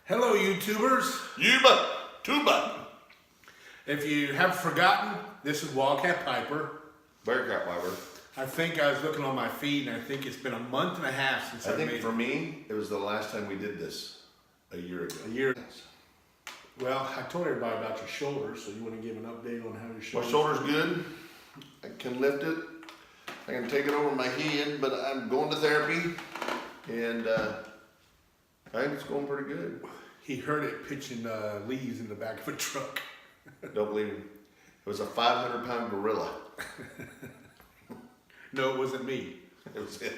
Hello, YouTubers. Tuba. If you have forgotten, this is Wildcat Piper. Bearcat Piper. I think I was looking on my feed, and I think it's been a month and a half since I I think made for me, it was the last time we did this a year ago. a year. Well, I told everybody about your shoulders, so you want to give an update on how your My shoulders. shoulder's good. I can lift it. I can take it over my head, but I'm going to therapy, and I think it's going pretty good. He heard it pitching leaves in the back of a truck. Don't believe me. It was a 500-pound gorilla. No, it wasn't me. It was it.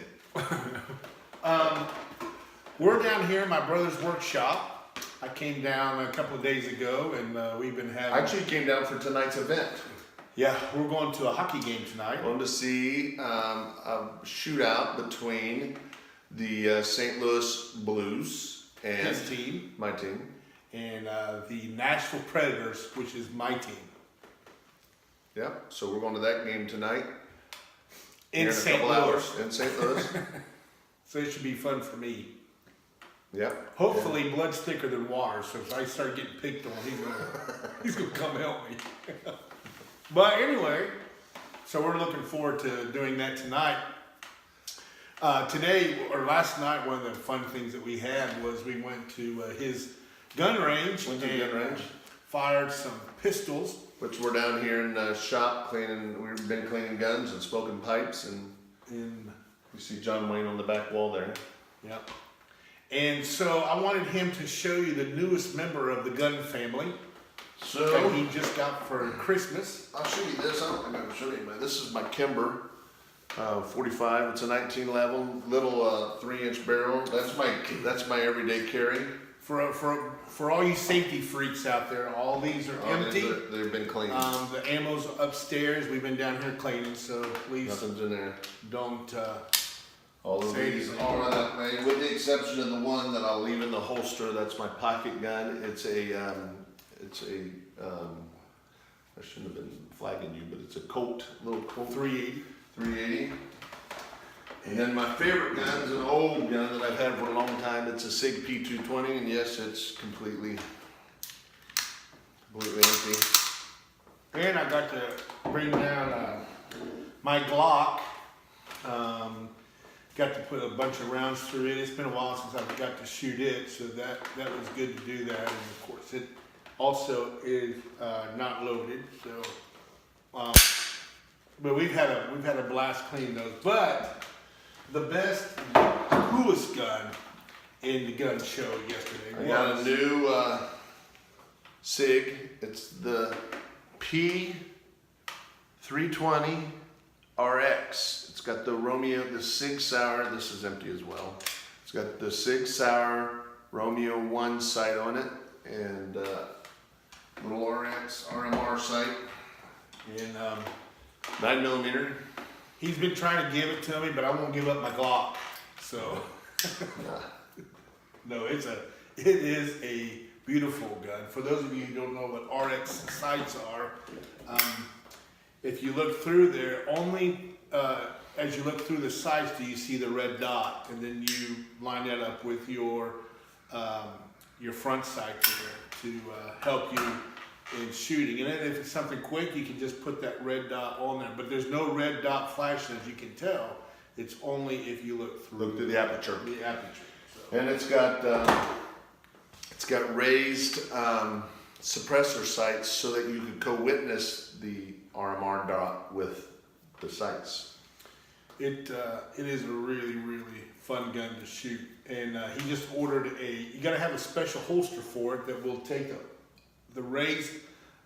We're down here in my brother's workshop. I came down a couple of days ago, and we've been having. I actually came down for tonight's event. Yeah, we're going to a hockey game tonight. Wanted to see a shootout between the St. Louis Blues and His team. my team. And the Nashville Predators, which is my team. Yeah, so we're going to that game tonight. In Here a St. couple Louis. hours in St. Louis. So it should be fun for me. Yeah. Hopefully blood's thicker than water, so if I start getting picked on, he's gonna come help me. But anyway, so we're looking forward to doing that tonight. Today, or last night, one of the fun things that we had was we went to his gun range fired some pistols. Which we're down here in the shop cleaning. We've been cleaning guns and smoking pipes, and you see John Wayne on the back wall there. Yep. And so I wanted him to show you the newest member of the gun family So that he just got for Christmas. I'll show you this. I don't think I've shown anybody. This is my Kimber 45. It's a 1911 little 3-inch barrel. That's my everyday carry. For all you safety freaks out there, all these are empty. They've been cleaned. The ammo's upstairs. We've been down here cleaning, so please Nothing's in there. don't. All of Say these it. are that way, with the exception of the one that I'll leave in the holster. That's my pocket gun. It's a I shouldn't have been flagging you, but it's a Colt, little Colt 380. 380. And then my favorite gun is an old gun that I've had for a long time. It's a SIG P220, and yes, it's completely empty. And I got to bring down my Glock. Got to put a bunch of rounds through it. It's been a while since I've got to shoot it, so that was good to do that. And of course, it also is not loaded. So, but we've had a blast cleaning those. But the best, coolest gun in the gun show yesterday I got a new SIG. It's the P320 RX. It's got the Romeo, the Sig Sauer. This is empty as well. It's got the Sig Sauer Romeo 1 sight on it, and little RMR sight. And 9mm. he's been trying to give it to me, but I won't give up my Glock. So no, it is a beautiful gun. For those of you who don't know what RX sights are, if you look through there, only as you look through the sights do you see the red dot, and then you line that up with your front sight there to help you in shooting. And then if it's something quick, you can just put that red dot on there. But there's no red dot flashing, as you can tell. It's only if you look through the aperture. The aperture. So. And it's got raised suppressor sights so that you can co-witness the RMR dot with the sights. It is a really, really fun gun to shoot. And he just ordered you gotta have a special holster for it that will take the raised,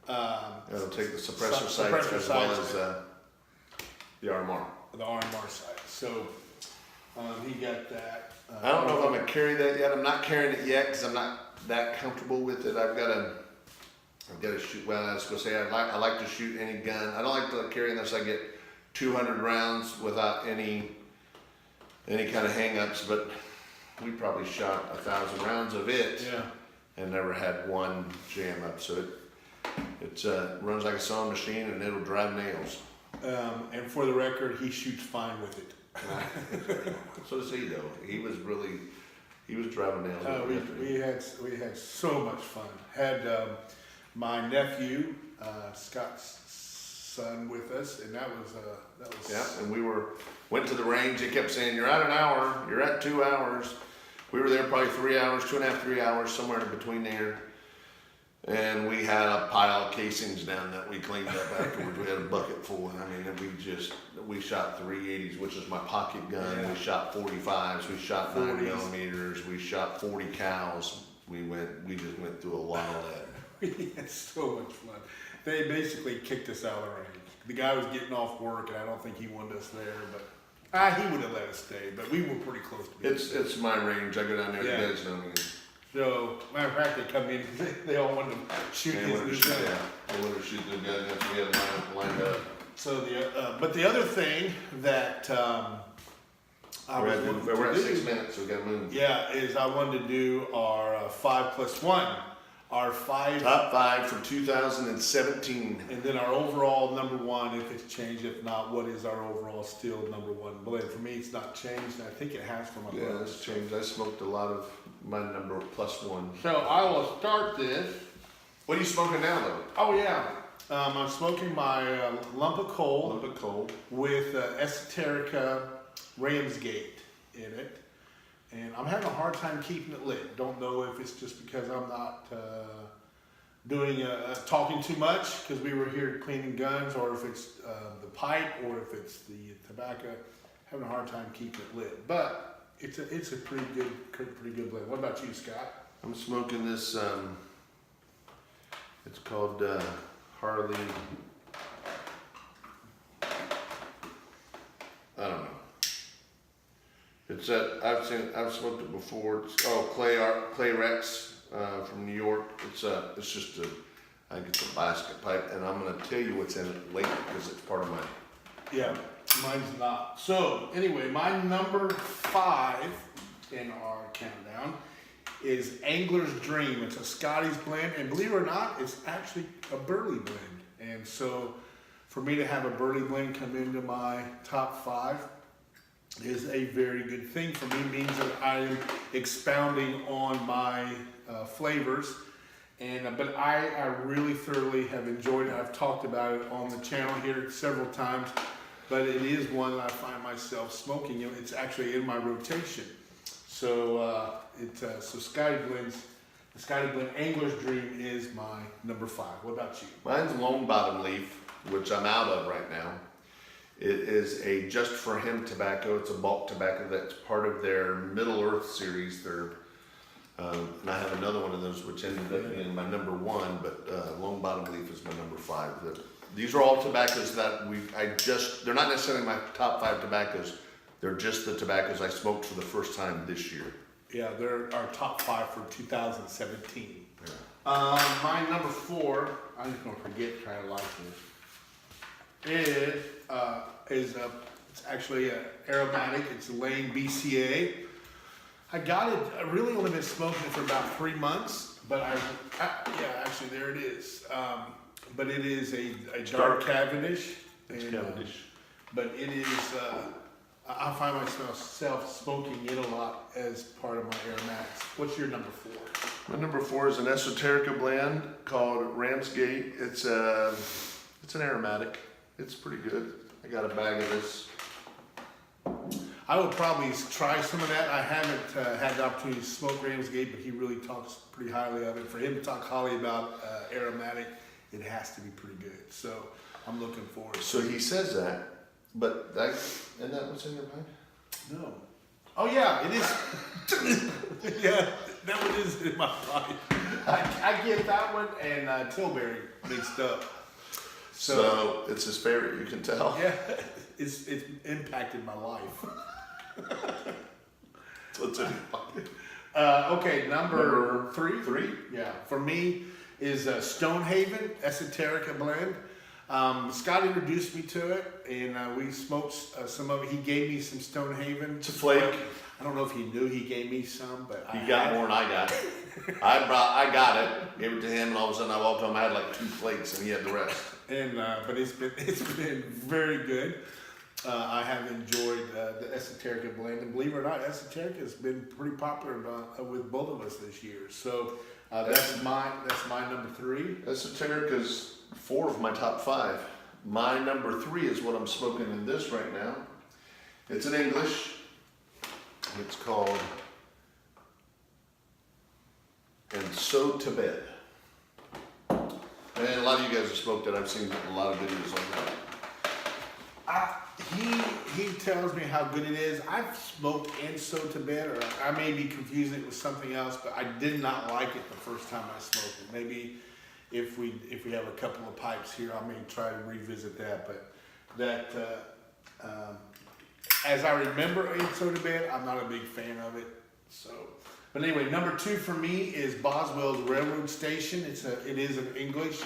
It'll take the suppressor sights as well as the RMR. The RMR sight. So he got that. I don't know if I'm gonna carry that yet. I'm not carrying it yet because I'm not that comfortable with it. I've got to shoot. Well, I was gonna say I like to shoot any gun. I don't like to carry unless I get 200 rounds without any kind of hang-ups. But we probably shot 1,000 rounds of it. Yeah. And never had one jam up. So it runs like a sewing machine, and it'll drive nails. And for the record, he shoots fine with it. So does he, though. He was really He was driving nails. over yesterday. We had so much fun. Had my nephew Scott's son with us, and that was Yeah, and we went to the range. They kept saying, "You're at an hour. You're at 2 hours." We were there probably 3 hours, 2.5, 3 hours, somewhere in between there. And we had a pile of casings down that we cleaned up afterwards. We had a bucket full, and I mean, we shot 380s, which is my pocket gun. Yeah. We shot 45s. We shot 40s. 9mm. We shot 40 cows. We just went through a lot of that. We had so much fun. They basically kicked us out of the range. The guy was getting off work, and I don't think he wanted us there, but he would have let us stay. But we were pretty close to being It's my range. I go down there. Yeah. You guys know me. So, matter of fact, they come in, they all wanted to shoot They his wanted to new shoot, gun. yeah. They wanted to shoot the gun that we had lined up. So but the other thing that I was looking We're at to 6 do, minutes, so we gotta move. yeah, is I wanted to do our 5+1, our 5, Top 5 for 2017. and then our overall number 1 if it's changed. If not, what is our overall still number 1 blend? For me, it's not changed. And I think it has for my Yeah, brother. it's changed. I smoked a lot of my number +1. So I will start this. What are you smoking now, though? Oh yeah, I'm smoking my lump of A coal little bit cold. with Esoterica Ramsgate in it. And I'm having a hard time keeping it lit. Don't know if it's just because I'm not talking too much because we were here cleaning guns, or if it's the pipe, or if it's the tobacco. Having a hard time keeping it lit, but it's a pretty good blend. What about you, Scott? I'm smoking this, it's called Harley. I don't know. It's I've smoked it before. It's Clay Rex from New York. It's just I think it's a basket pipe, and I'm gonna tell you what's in it later because it's part of my. Yeah, mine's not. So anyway, my number 5 in our countdown is Angler's Dream. It's a Scotty's blend, and believe it or not, it's actually a Burley blend. And so for me to have a Burley blend come into my top 5 is a very good thing for me. Means that I am expounding on my flavors. And but I really thoroughly have enjoyed it. I've talked about it on the channel here several times, but it is one that I find myself smoking. You know, it's actually in my rotation. So so Scotty Blend's, the Scotty Blend Angler's Dream is my number 5. What about you? Mine's Lone Bottom Leaf, which I'm out of right now. It is a Just For Him tobacco. It's a bulk tobacco that's part of their Middle Earth series. And I have another one of those which ended up being my number 1, but Lone Bottom Leaf is my number 5. These are all tobaccos that they're not necessarily my top 5 tobaccos. They're just the tobaccos I smoked for the first time this year. Yeah, they're our top 5 for 2017. Yeah. My number 4, I'm just gonna forget trying to like this. It's actually an aromatic. It's a Lane BCA. I got it. I really only been smoking it for about 3 months, but actually there it is. But it is a dark Cavendish. It's and, Cavendish. but it is. I find myself smoking it a lot as part of my aromatics. What's your number 4? My number 4 is an Esoterica blend called Ramsgate. It's an aromatic. It's pretty good. I got a bag of this. I would probably try some of that. I haven't had the opportunity to smoke Ramsgate, but he really talks pretty highly of it. For him to talk highly about aromatic, it has to be pretty good. So I'm looking forward to it. So he says that, but isn't that what's in your bag? No. Oh yeah, it is. Yeah, that one is in my body. I get that one and Tilbury mixed up. So it's his favorite, you can tell. Yeah, it's impacted my life. So it's in your pocket. Okay, number 3. 3? Yeah, for me is Stonehaven Esoterica blend. Scott introduced me to it, and we smoked some of it. He gave me some Stonehaven. It's a flake. I don't know if he knew he gave me some, but He got more than I got. I got it, gave it to him, and all of a sudden I walked home. I had like 2 flakes, and he had the rest. And but it's been very good. I have enjoyed the Esoterica blend, and believe it or not, Esoterica has been pretty popular with both of us this year. So that's my number 3. Esoterica's 4 of my top 5. My number 3 is what I'm smoking in this right now. It's in English. It's called And So to Bed. And a lot of you guys have smoked it. I've seen a lot of videos on that. He tells me how good it is. I've smoked And So to Bed, or I may be confusing it with something else, but I did not like it the first time I smoked it. Maybe if we have a couple of pipes here, I may try to revisit that. But that, as I remember And So to Bed, I'm not a big fan of it. So, but anyway, number 2 for me is Boswell's Railroad Station. It is in English.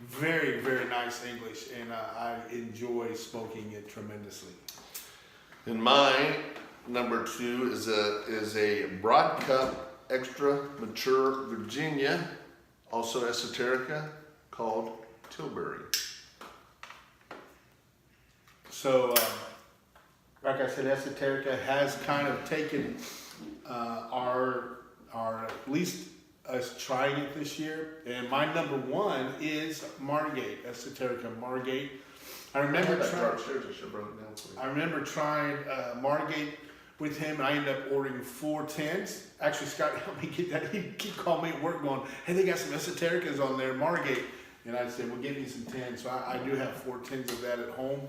Very, very nice English, and I enjoy smoking it tremendously. And my number 2 is a Broad Cup Extra Mature Virginia, also Esoterica, called Tilbury. So, like I said, Esoterica has kind of taken our at least us trying it this year, and my number 1 is Margate, Esoterica Margate. I remember trying Margate with him, and I ended up ordering 4 tins. Actually, Scott helped me get that. He called me at work going, "Hey, they got some Esotericas on there, Margate." And I said, "Well, give me some tins." So I do have 4 tins of that at home,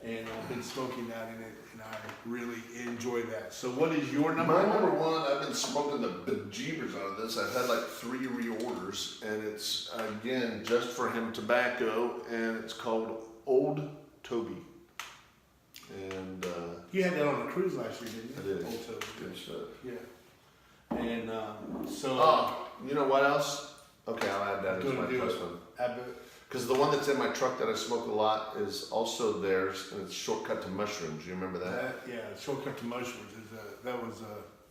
and I've been smoking that in it, and I really enjoy that. So what is your number 1? My number 1, I've been smoking the bejeebers out of this. I've had like 3 reorders, and it's, again, Just For Him tobacco, and it's called Old Toby. And You had that on a cruise last year, didn't you? I did. Old Toby. good stuff. Yeah. And so... Oh, you know what else? Okay, I'll add that as Go my do plus it. one. Abbott. Because the one that's in my truck that I smoke a lot is also theirs, and it's Shortcut to Mushrooms. You remember that? Yeah, Shortcut to Mushrooms that was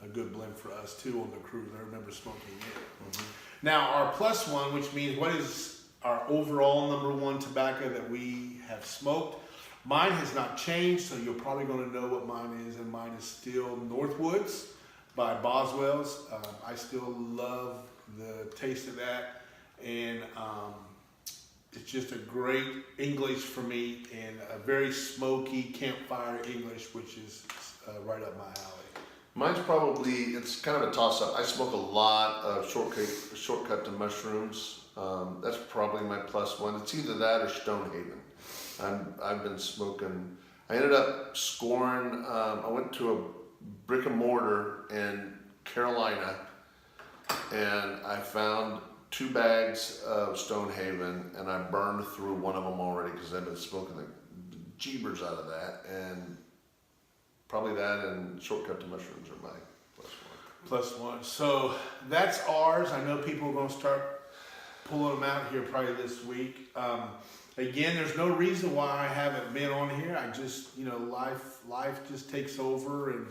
a good blend for us too on the cruise. I remember smoking it. Mm-hmm. Now our plus 1, which means what is our overall number 1 tobacco that we have smoked. Mine has not changed, so you're probably going to know what mine is, and mine is still Northwoods by Boswell's. I still love the taste of that, and it's just a great English for me, and a very smoky campfire English, which is right up my alley. Mine's probably, it's kind of a toss-up. I smoke a lot of Shortcut to Mushrooms. That's probably my plus 1. It's either that or Stonehaven. I've been smoking. I ended up scoring, I went to a brick and mortar in Carolina, and I found 2 bags of Stonehaven, and I burned through one of them already because I've been smoking the jeebers out of that, and probably that and Shortcut to Mushrooms are my plus 1. Plus 1. So that's ours. I know people are going to start pulling them out here probably this week. Again, there's no reason why I haven't been on here. I just, life just takes over, and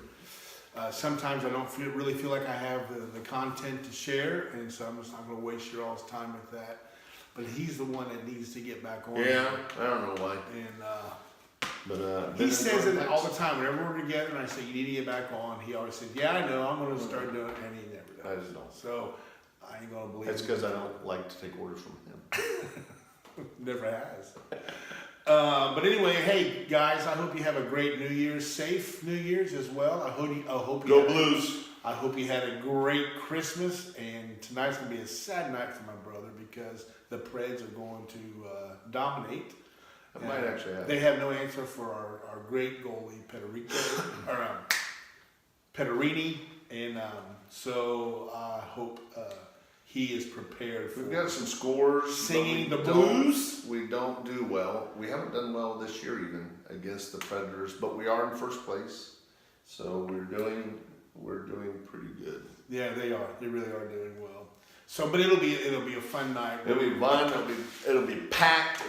sometimes I don't really feel like I have the content to share, and so I'm just not going to waste your all's time with that. But he's the one that needs to get back on. Yeah, I don't know why. And But he says it all the time. Whenever we're together and I say, "You need to get back on," he always says, "Yeah, I know. I'm going to start doing it," and he never does. I just don't. So I ain't going to believe That's it. because I don't like to take orders from him. Never has. But anyway, hey guys, I hope you have a great New Year's, safe New Year's as well. I hope you Go had- Blues! I hope you had a great Christmas, and tonight's gonna be a sad night for my brother because the Preds are going to dominate. I might actually have. They have no answer for our great goalie Pederini, and so I hope he is prepared for. We've got some scores. Singing but the we don't- blues? We don't do well. We haven't done well this year even against the Predators, but we are in first place. So we're doing pretty good. Yeah, they are. They really are doing well. So, but it'll be a fun night. It'll be fun. It'll be packed.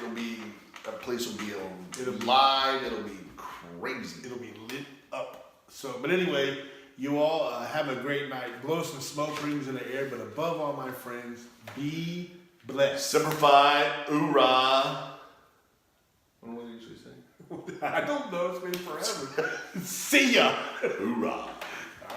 The place will be It'll be- live. It'll be crazy. It'll be lit up. So, but anyway, you all have a great night. Blow some smoke rings in the air, but above all, my friends, be blessed. Semper Fi, oorah. What do we usually say? I don't know. It's been forever. See ya. Hoorah.